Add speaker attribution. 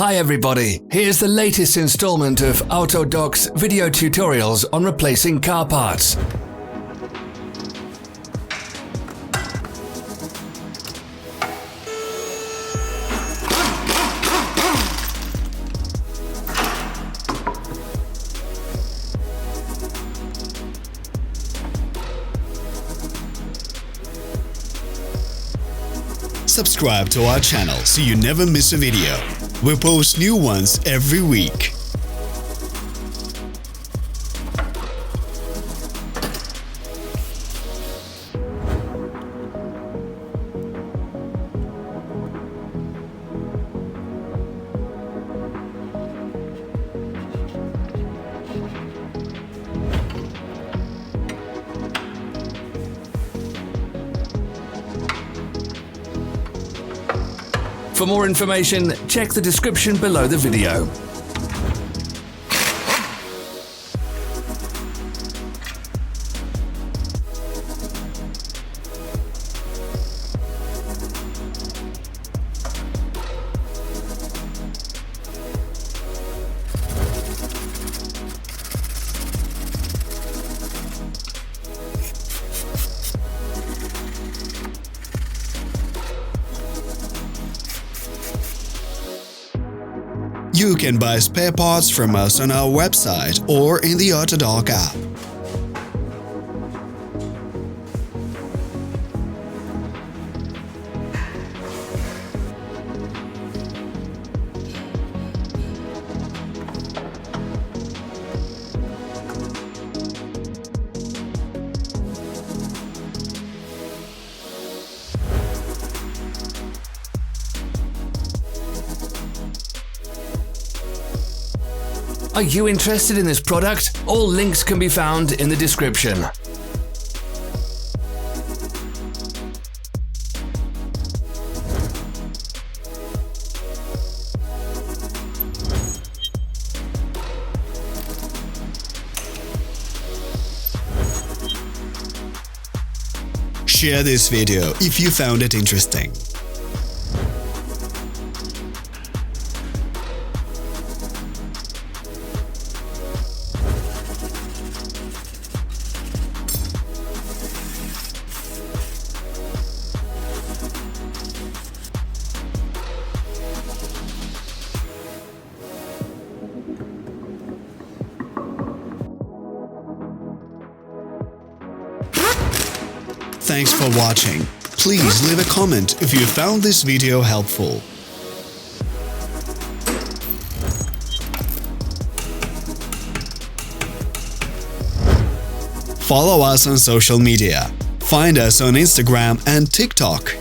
Speaker 1: Hi everybody, here's the latest installment of Autodoc's video tutorials on replacing car parts.
Speaker 2: Subscribe to our channel so you never miss a video. We post new ones every week.
Speaker 1: For more information, check the description below the video.
Speaker 2: You can buy spare parts from us on our website or in the Autodoc app.
Speaker 1: Are you interested in this product? All links can be found in the description.
Speaker 2: Share this video if you found it interesting. Thanks for watching. Please leave a comment if you found this video helpful. Follow us on social media. Find us on Instagram and TikTok.